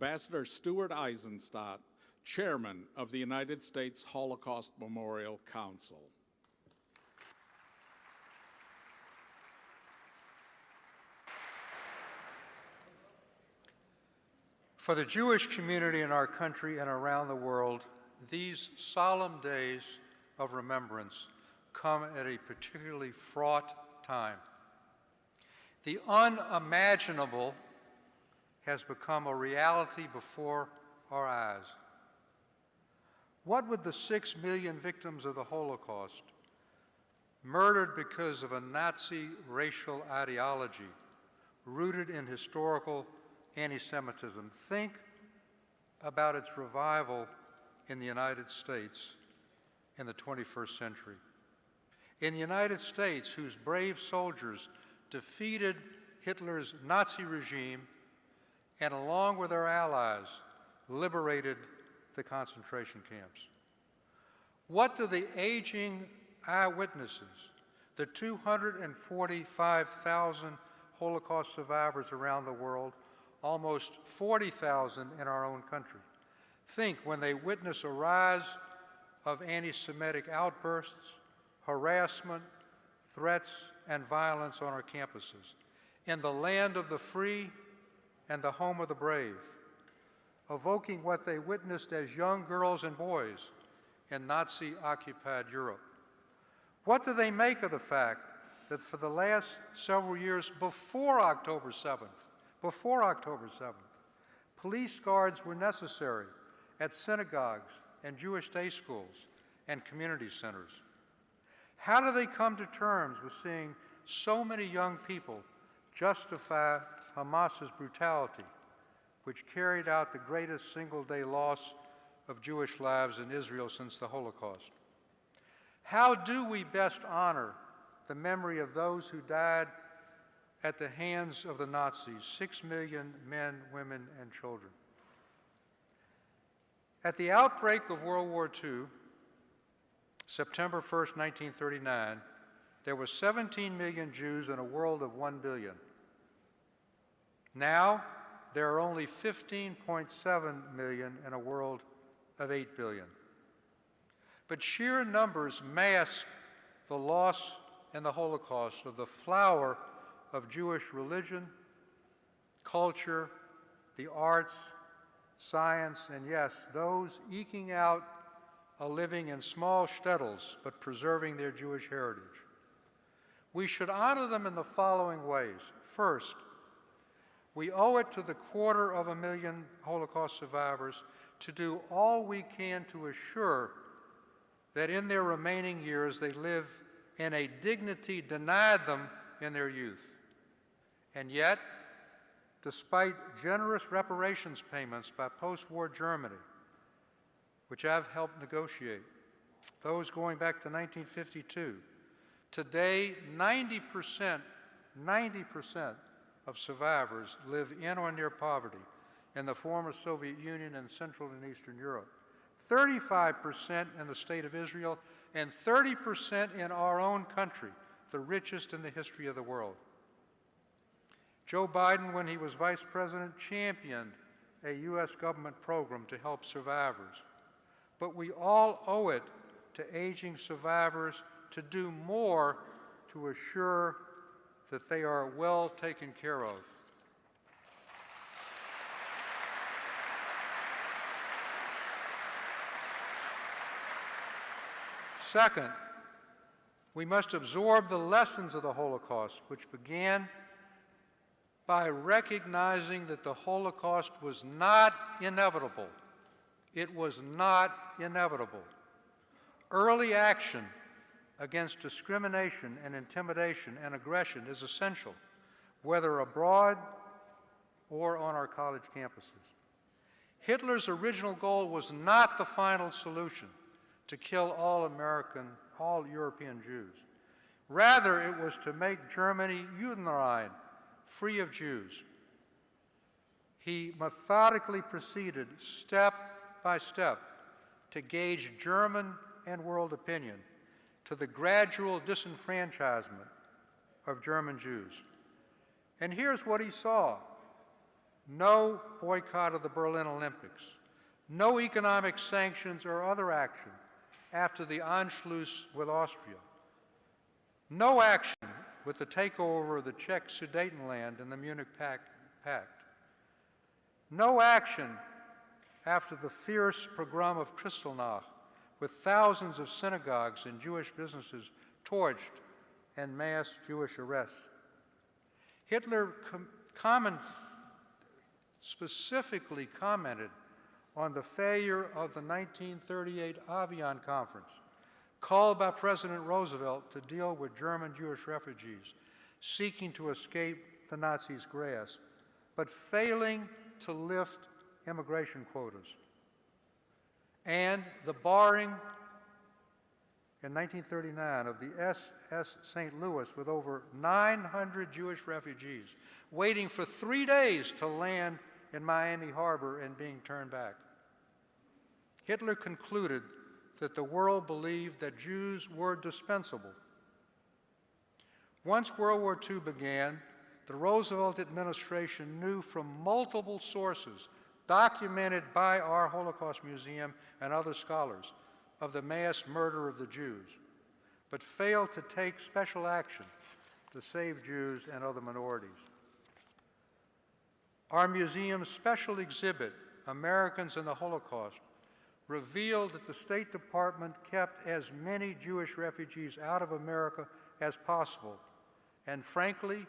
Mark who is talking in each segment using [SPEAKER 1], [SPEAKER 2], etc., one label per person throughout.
[SPEAKER 1] Ambassador Stuart Eisenstadt, Chairman of the United States Holocaust Memorial Council.
[SPEAKER 2] For the Jewish community in our country and around the world, these solemn days of remembrance come at a particularly fraught time. The unimaginable has become a reality before our eyes. What would the 6 million victims of the Holocaust, murdered because of a Nazi racial ideology rooted in historical anti-Semitism, think about its revival in the United States in the 21st century? In the United States, whose brave soldiers defeated Hitler's Nazi regime and, along with our allies, liberated the concentration camps. What do the aging eyewitnesses, the 245,000 Holocaust survivors around the world, almost 40,000 in our own country, think when they witness a rise of anti-Semitic outbursts, harassment, threats, and violence on our campuses, in the land of the free and the home of the brave, evoking what they witnessed as young girls and boys in Nazi-occupied Europe? What do they make of the fact that for the last several years before October 7th, police guards were necessary at synagogues and Jewish day schools and community centers? How do they come to terms with seeing so many young people justify Hamas's brutality, which carried out the greatest single-day loss of Jewish lives in Israel since the Holocaust? How do we best honor the memory of those who died at the hands of the Nazis, 6 million men, women, and children? At the outbreak of World War II, September 1st, 1939, there were 17 million Jews in a world of 1 billion. Now, there are only 15.7 million in a world of 8 billion. But sheer numbers mask the loss and the Holocaust of the flower of Jewish religion, culture, the arts, science, and yes, those eking out a living in small shtetls but preserving their Jewish heritage. We should honor them in the following ways. First, we owe it to the 250,000 Holocaust survivors to do all we can to assure that in their remaining years they live in a dignity denied them in their youth. And yet, despite generous reparations payments by post-war Germany, which I've helped negotiate, those going back to 1952, today 90% of survivors live in or near poverty in the former Soviet Union and Central and Eastern Europe, 35% in the State of Israel, and 30% in our own country, the richest in the history of the world. Joe Biden, when he was vice president, championed a U.S. government program to help survivors. But we all owe it to aging survivors to do more to assure that they are well taken care of. Second, we must absorb the lessons of the Holocaust, which began by recognizing that the Holocaust was not inevitable. It was not inevitable. Early action against discrimination and intimidation and aggression is essential, whether abroad or on our college campuses. Hitler's original goal was not the final solution, to kill all European Jews. Rather, it was to make Germany Judenrein, free of Jews. He methodically proceeded step by step to gauge German and world opinion to the gradual disenfranchisement of German Jews. And here's what he saw. no boycott of the Berlin Olympics, no economic sanctions or other action after the Anschluss with Austria, no action with the takeover of the Czech Sudetenland and the Munich Pact, no action after the fierce pogrom of Kristallnacht, with thousands of synagogues and Jewish businesses torched and mass Jewish arrests. Hitler specifically commented on the failure of the 1938 Avian Conference, called by President Roosevelt to deal with German Jewish refugees seeking to escape the Nazis' grasp, but failing to lift immigration quotas, and the barring in 1939 of the SS St. Louis with over 900 Jewish refugees waiting for 3 days to land in Miami Harbor and being turned back. Hitler concluded that the world believed that Jews were dispensable. Once World War II began, the Roosevelt administration knew from multiple sources, documented by our Holocaust Museum and other scholars, of the mass murder of the Jews, but failed to take special action to save Jews and other minorities. Our museum's special exhibit, Americans in the Holocaust, revealed that the State Department kept as many Jewish refugees out of America as possible, and frankly,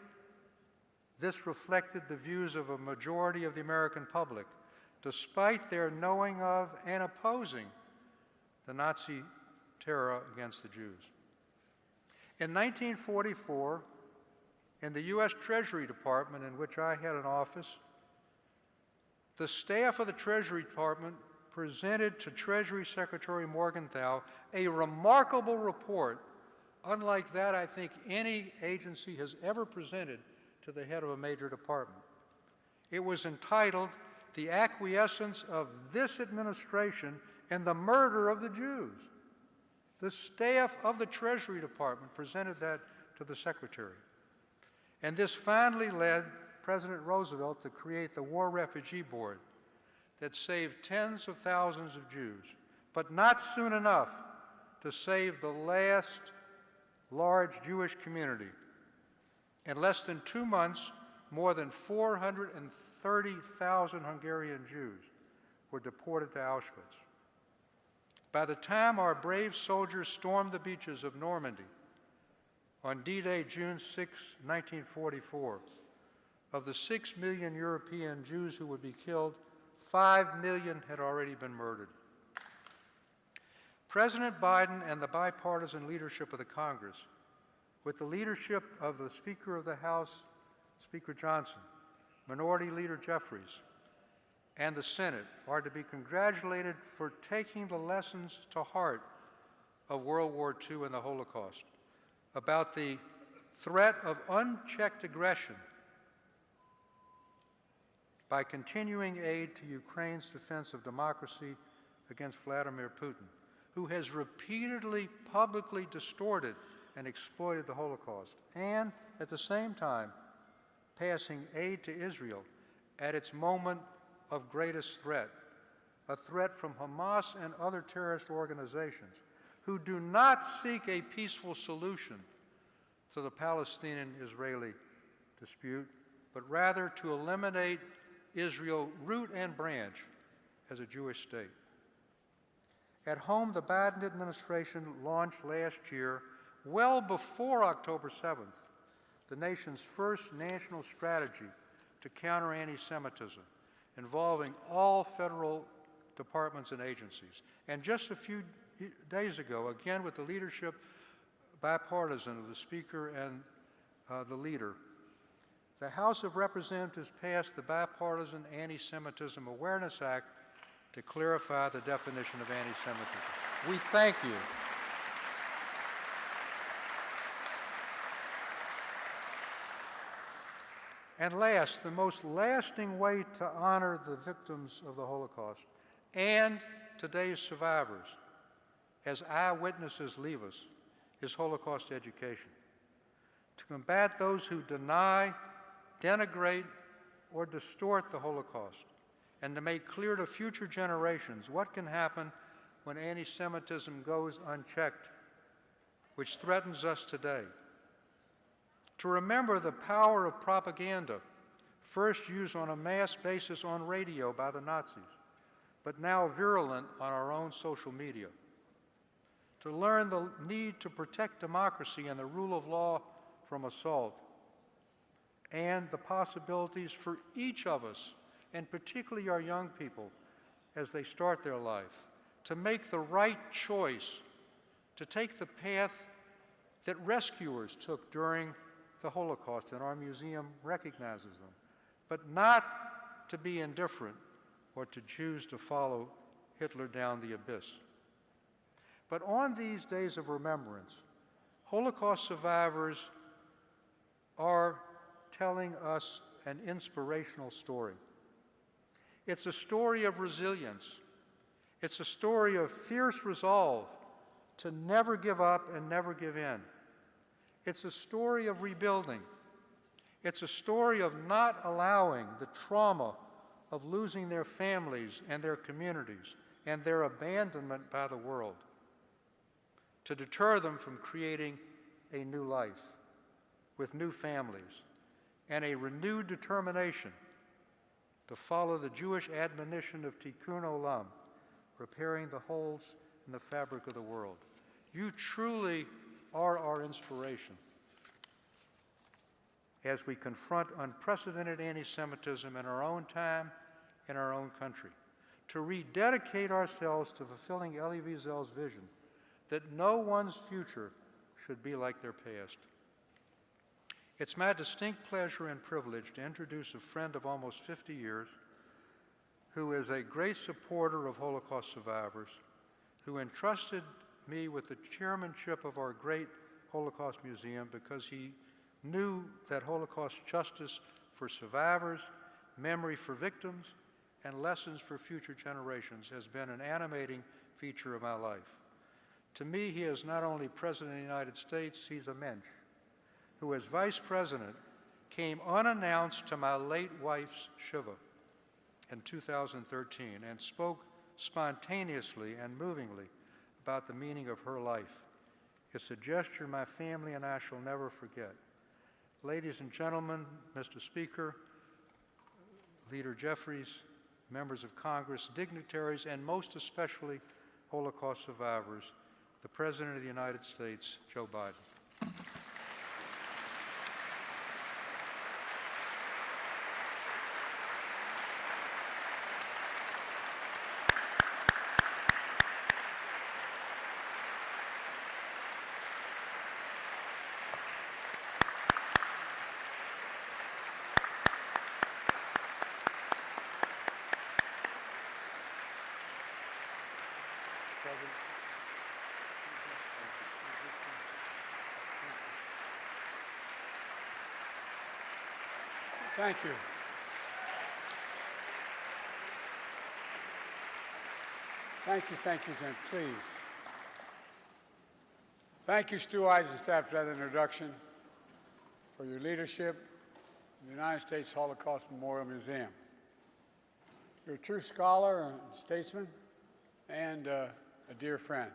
[SPEAKER 2] this reflected the views of a majority of the American public, despite their knowing of and opposing the Nazi terror against the Jews. In 1944, in the U.S. Treasury Department, in which I had an office, the staff of the Treasury Department presented to Treasury Secretary Morgenthau a remarkable report, unlike that I think any agency has ever presented to the head of a major department. It was entitled, "The Acquiescence of This Administration in the Murder of the Jews." The staff of the Treasury Department presented that to the Secretary. And this finally led President Roosevelt to create the War Refugee Board that saved tens of thousands of Jews, but not soon enough to save the last large Jewish community. In less than 2 months, more than 430,000 Hungarian Jews were deported to Auschwitz. By the time our brave soldiers stormed the beaches of Normandy on D-Day, June 6, 1944, of the 6 million European Jews who would be killed, 5 million had already been murdered. President Biden and the bipartisan leadership of the Congress, with the leadership of the Speaker of the House, Speaker Johnson, Minority Leader Jeffries, and the Senate, are to be congratulated for taking the lessons to heart of World War II and the Holocaust about the threat of unchecked aggression by continuing aid to Ukraine's defense of democracy against Vladimir Putin, who has repeatedly publicly distorted and exploited the Holocaust, and at the same time passing aid to Israel at its moment of greatest threat, a threat from Hamas and other terrorist organizations who do not seek a peaceful solution to the Palestinian-Israeli dispute, but rather to eliminate Israel root and branch as a Jewish state. At home, the Biden administration launched last year, well before October 7th, the nation's first national strategy to counter anti-Semitism, involving all federal departments and agencies. And just a few days ago, again with the leadership, bipartisan, of the Speaker and the leader, the House of Representatives passed the Bipartisan Anti-Semitism Awareness Act to clarify the definition of anti-Semitism. We thank you. And last, the most lasting way to honor the victims of the Holocaust and today's survivors as eyewitnesses leave us is Holocaust education. To combat those who deny, denigrate, or distort the Holocaust, and to make clear to future generations what can happen when anti-Semitism goes unchecked, which threatens us today. To remember the power of propaganda, first used on a mass basis on radio by the Nazis, but now virulent on our own social media. To learn the need to protect democracy and the rule of law from assault, and the possibilities for each of us, and particularly our young people, as they start their life, to make the right choice, to take the path that rescuers took during the Holocaust, and our museum recognizes them, but not to be indifferent or to choose to follow Hitler down the abyss. But on these days of remembrance, Holocaust survivors are telling us an inspirational story. It's a story of resilience. It's a story of fierce resolve to never give up and never give in. It's a story of rebuilding. It's a story of not allowing the trauma of losing their families and their communities and their abandonment by the world to deter them from creating a new life with new families and a renewed determination to follow the Jewish admonition of Tikkun Olam, repairing the holes in the fabric of the world. You truly are our inspiration as we confront unprecedented anti-Semitism in our own time, in our own country, to rededicate ourselves to fulfilling Elie Wiesel's vision that no one's future should be like their past. It's my distinct pleasure and privilege to introduce a friend of almost 50 years who is a great supporter of Holocaust survivors, who entrusted me with the chairmanship of our great Holocaust Museum because he knew that Holocaust justice for survivors, memory for victims, and lessons for future generations has been an animating feature of my life. To me, he is not only President of the United States, he's a mensch who, as Vice President, came unannounced to my late wife's Shiva in 2013 and spoke spontaneously and movingly about the meaning of her life. It's a gesture my family and I shall never forget. Ladies and gentlemen, Mr. Speaker, Leader Jeffries, members of Congress, dignitaries, and most especially Holocaust survivors, the President of the United States, Joe Biden.
[SPEAKER 3] Thank you. Thank you, Jen. Please. Thank you, Stu Eisenstadt, for that introduction, for your leadership in the United States Holocaust Memorial Museum. You're a true scholar and statesman and a dear friend.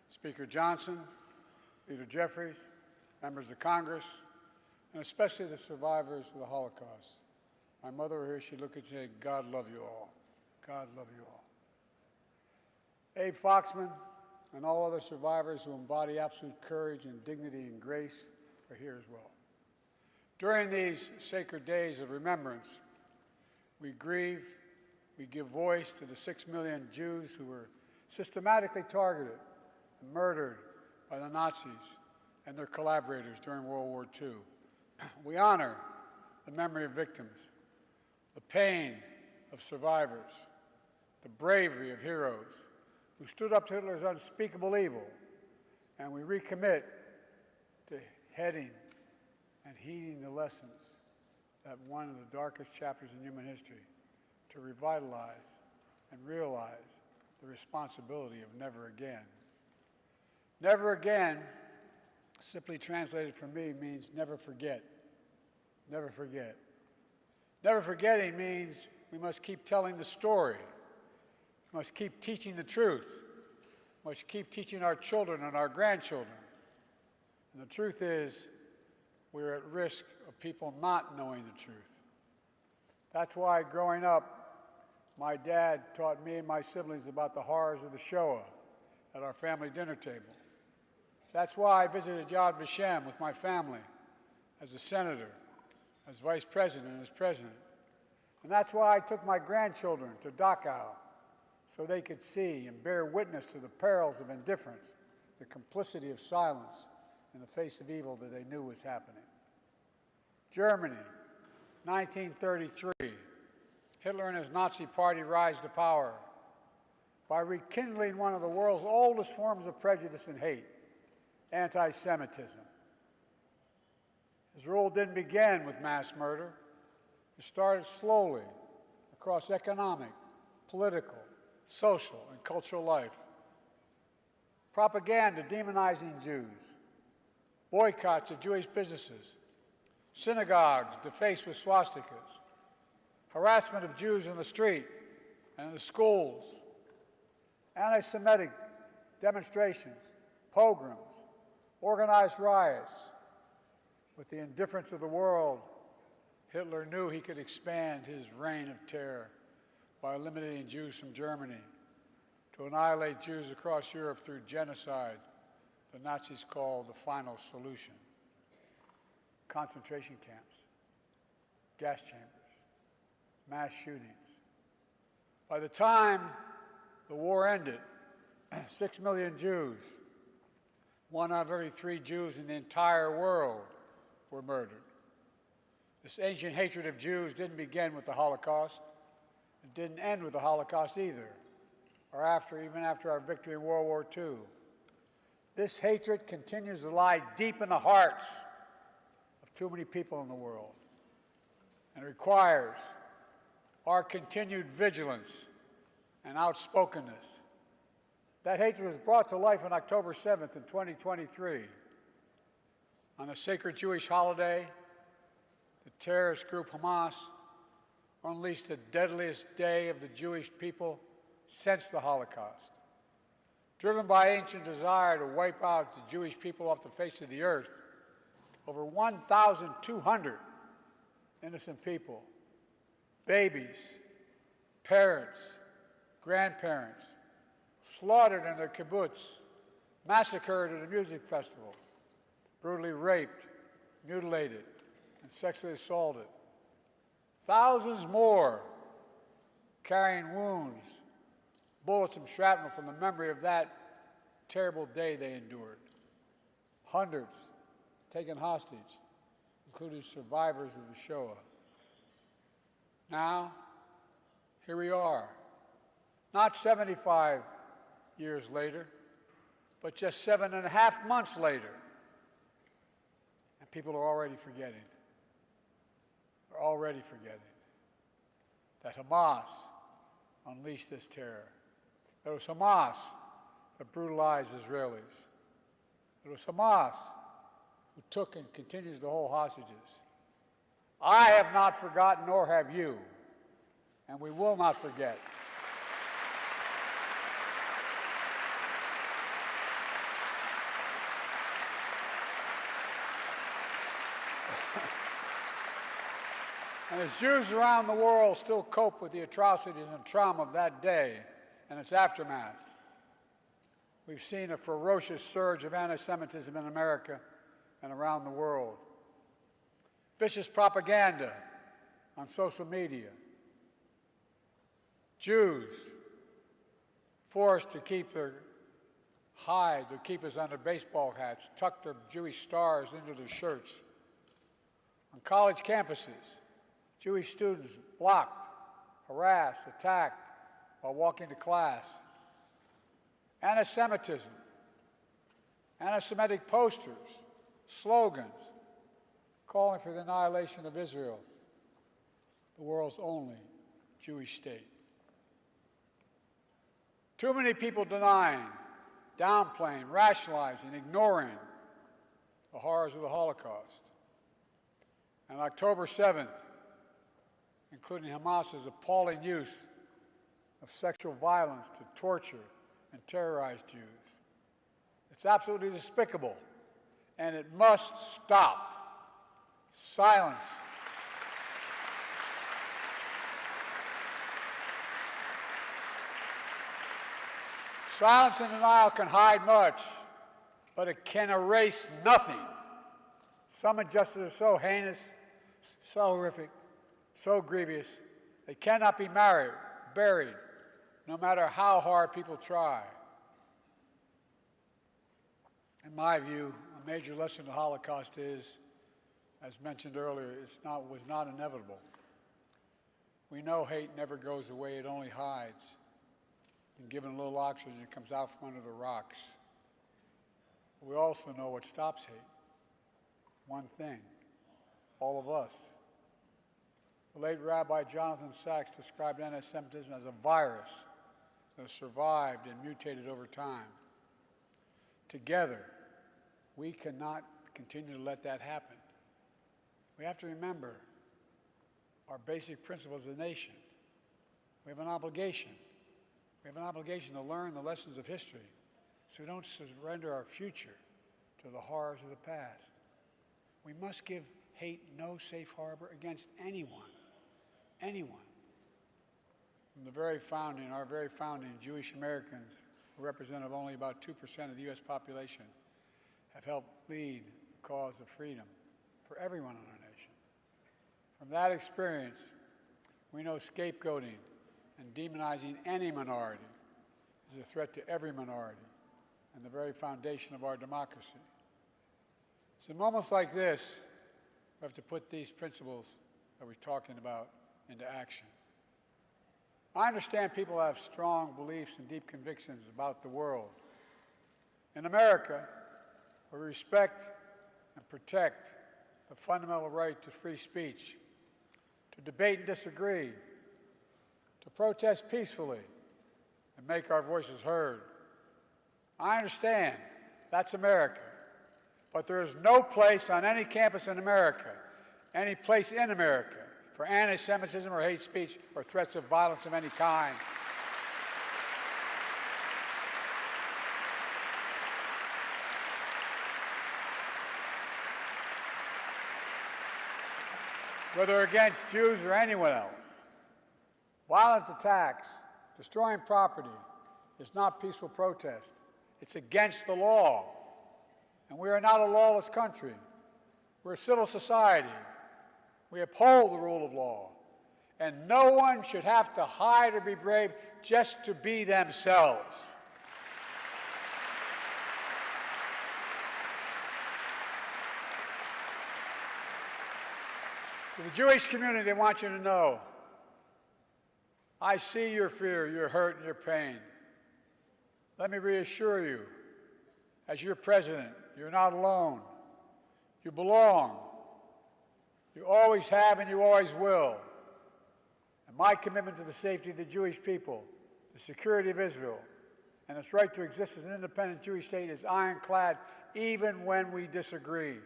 [SPEAKER 3] Speaker Johnson, Leader Jeffries, members of Congress, and especially the survivors of the Holocaust. My mother were here, she'd look at you and say, God love you all. God love you all. Abe Foxman and all other survivors who embody absolute courage and dignity and grace are here as well. During these sacred days of remembrance, we grieve, we give voice to the 6 million Jews who were systematically targeted and murdered by the Nazis and their collaborators during World War II. We honor the memory of victims, the pain of survivors, the bravery of heroes who stood up to Hitler's unspeakable evil, and we recommit to heading and heeding the lessons that one of the darkest chapters in human history, to revitalize and realize the responsibility of never again. Never again, simply translated from me, means never forget. Never forget. Never forgetting means we must keep telling the story. We must keep teaching the truth. We must keep teaching our children and our grandchildren. And the truth is, we're at risk of people not knowing the truth. That's why growing up, my dad taught me and my siblings about the horrors of the Shoah at our family dinner table. That's why I visited Yad Vashem with my family as a senator, as vice president, and as president. And that's why I took my grandchildren to Dachau, so they could see and bear witness to the perils of indifference, the complicity of silence in the face of evil that they knew was happening. Germany, 1933. Hitler and his Nazi party rise to power by rekindling one of the world's oldest forms of prejudice and hate, anti-Semitism. His rule didn't begin with mass murder. It started slowly across economic, political, social, and cultural life. Propaganda demonizing Jews, boycotts of Jewish businesses, synagogues defaced with swastikas, harassment of Jews in the street and in the schools, anti-Semitic demonstrations, pogroms, organized riots. With the indifference of the world, Hitler knew he could expand his reign of terror by eliminating Jews from Germany, to annihilate Jews across Europe through genocide the Nazis called the final solution. Concentration camps, gas chambers, mass shootings. By the time the war ended, 6 million Jews, 1 out of every 3 Jews in the entire world, were murdered. This ancient hatred of Jews didn't begin with the Holocaust. It didn't end with the Holocaust either, or even after our victory in World War II. This hatred continues to lie deep in the hearts of too many people in the world, and requires our continued vigilance and outspokenness. That hatred was brought to life on October 7th in 2023. On the sacred Jewish holiday, the terrorist group Hamas unleashed the deadliest day of the Jewish people since the Holocaust. Driven by ancient desire to wipe out the Jewish people off the face of the earth, over 1,200 innocent people, babies, parents, grandparents, slaughtered in their kibbutz, massacred at a music festival, brutally raped, mutilated, and sexually assaulted. Thousands more carrying wounds, bullets and shrapnel from the memory of that terrible day they endured. Hundreds taken hostage, including survivors of the Shoah. Now, here we are, not 75 years later, but just 7.5 months later, and people are already forgetting. They're already forgetting that Hamas unleashed this terror. It was Hamas that brutalized Israelis. It was Hamas who took and continues to hold hostages. I have not forgotten, nor have you, and we will not forget. And as Jews around the world still cope with the atrocities and trauma of that day and its aftermath, we've seen a ferocious surge of anti-Semitism in America and around the world. Vicious propaganda on social media. Jews forced to keep their hide, their keepers on their baseball hats, tuck their Jewish stars into their shirts. On college campuses, Jewish students blocked, harassed, attacked while walking to class. Anti-Semitism, anti-Semitic posters, slogans calling for the annihilation of Israel, the world's only Jewish state. Too many people denying, downplaying, rationalizing, ignoring the horrors of the Holocaust. On October 7th, including Hamas's appalling use of sexual violence to torture and terrorize Jews. It's absolutely despicable, and it must stop. Silence. Silence and denial can hide much, but it can erase nothing. Some injustices are so heinous, so horrific, so grievous, they cannot be buried, no matter how hard people try. In my view, a major lesson of the Holocaust is, as mentioned earlier, was not inevitable. We know hate never goes away, it only hides. And given a little oxygen, it comes out from under the rocks. But we also know what stops hate. One thing, all of us. The late Rabbi Jonathan Sachs described anti-Semitism as a virus that survived and mutated over time. Together, we cannot continue to let that happen. We have to remember our basic principles as a nation. We have an obligation. We have an obligation to learn the lessons of history so we don't surrender our future to the horrors of the past. We must give hate no safe harbor against anyone. Anyone. From the very founding, our very founding, Jewish Americans, who represent only about 2% of the U.S. population, have helped lead the cause of freedom for everyone in our nation. From that experience, we know scapegoating and demonizing any minority is a threat to every minority and the very foundation of our democracy. So in moments like this, we have to put these principles that we're talking about into action. I understand people have strong beliefs and deep convictions about the world. In America, we respect and protect the fundamental right to free speech, to debate and disagree, to protest peacefully, and make our voices heard. I understand that's America, but there is no place on any campus in America, any place in America, for anti-Semitism or hate speech or threats of violence of any kind. Whether against Jews or anyone else. Violent attacks, destroying property, is not peaceful protest. It's against the law. And we are not a lawless country. We're a civil society. We uphold the rule of law. And no one should have to hide or be brave just to be themselves. To the Jewish community, I want you to know, I see your fear, your hurt, and your pain. Let me reassure you, as your president, you're not alone. You belong. You always have and you always will. And my commitment to the safety of the Jewish people, the security of Israel, and its right to exist as an independent Jewish state is ironclad, even when we disagree.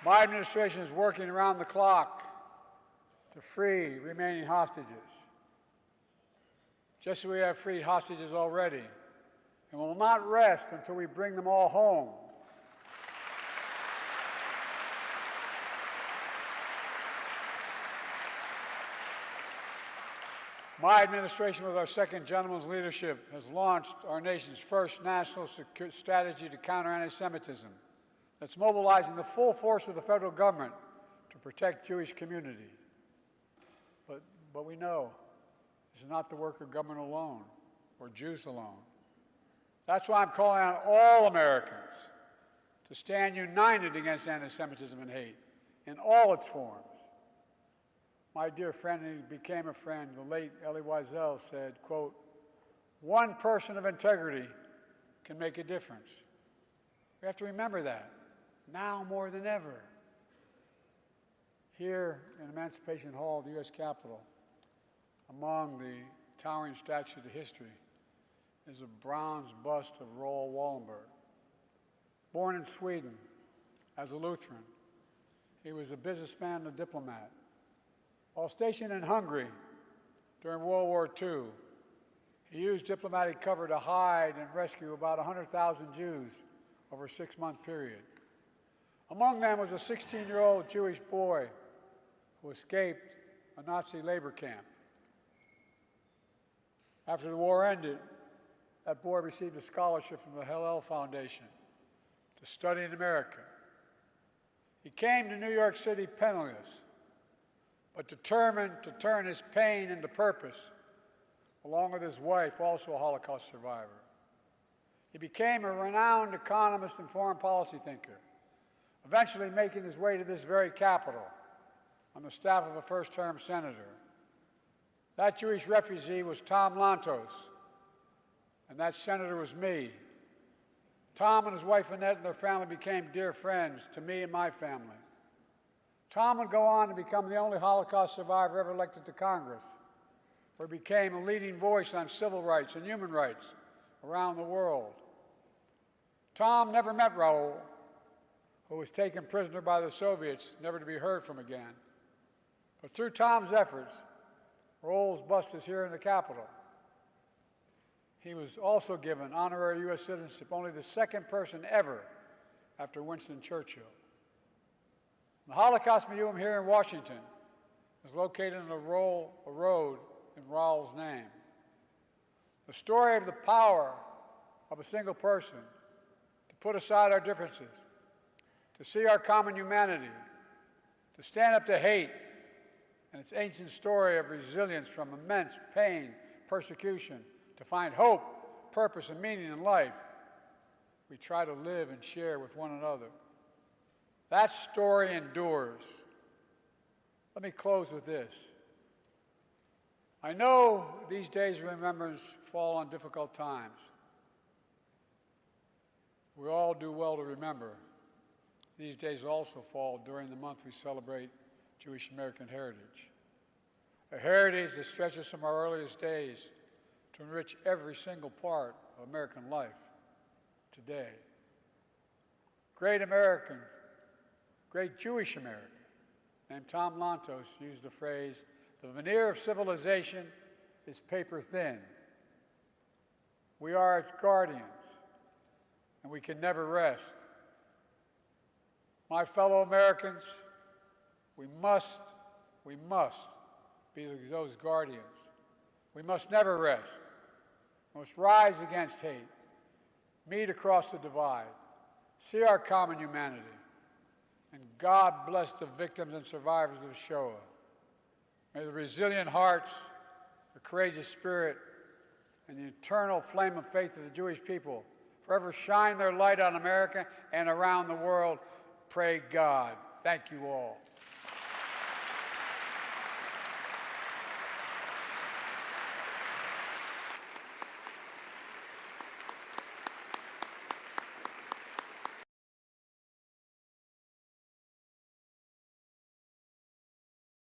[SPEAKER 3] My administration is working around the clock to free remaining hostages, just as we have freed hostages already, and will not rest until we bring them all home. My administration, with our second gentleman's leadership, has launched our nation's first national strategy to counter anti-Semitism. That's mobilizing the full force of the federal government to protect Jewish communities. But we know this is not the work of government alone or Jews alone. That's why I'm calling on all Americans to stand united against anti-Semitism and hate in all its forms. My dear friend, and he became a friend, the late Elie Wiesel said, quote, "One person of integrity can make a difference." We have to remember that, now more than ever. Here in Emancipation Hall, the U.S. Capitol, among the towering statues of history, is a bronze bust of Raoul Wallenberg. Born in Sweden as a Lutheran, he was a businessman and a diplomat. While stationed in Hungary during World War II, he used diplomatic cover to hide and rescue about 100,000 Jews over a 6-month period. Among them was a 16-year-old Jewish boy who escaped a Nazi labor camp. After the war ended, that boy received a scholarship from the Hillel Foundation to study in America. He came to New York City penniless, but determined to turn his pain into purpose, along with his wife, also a Holocaust survivor. He became a renowned economist and foreign policy thinker, eventually making his way to this very Capitol on the staff of a first-term senator. That Jewish refugee was Tom Lantos, and that senator was me. Tom and his wife Annette and their family became dear friends to me and my family. Tom would go on to become the only Holocaust survivor ever elected to Congress, where he became a leading voice on civil rights and human rights around the world. Tom never met Raoul, who was taken prisoner by the Soviets, never to be heard from again. But through Tom's efforts, Raoul's bust is here in the Capitol. He was also given honorary U.S. citizenship, only the second person ever after Winston Churchill. The Holocaust Museum here in Washington is located in a road in Raoul's name. The story of the power of a single person to put aside our differences, to see our common humanity, to stand up to hate, and its ancient story of resilience from immense pain, persecution, to find hope, purpose, and meaning in life, we try to live and share with one another. That story endures. Let me close with this. I know these days of remembrance fall on difficult times. We all do well to remember. These days also fall during the month we celebrate Jewish American heritage. A heritage that stretches from our earliest days to enrich every single part of American life today. Great Jewish American named Tom Lantos used the phrase, "The veneer of civilization is paper thin. We are its guardians, and we can never rest." My fellow Americans, we must be those guardians. We must never rest. We must rise against hate, meet across the divide, see our common humanity, and God bless the victims and survivors of Shoah. May the resilient hearts, the courageous spirit, and the eternal flame of faith of the Jewish people forever shine their light on America and around the world. Pray God. Thank you all.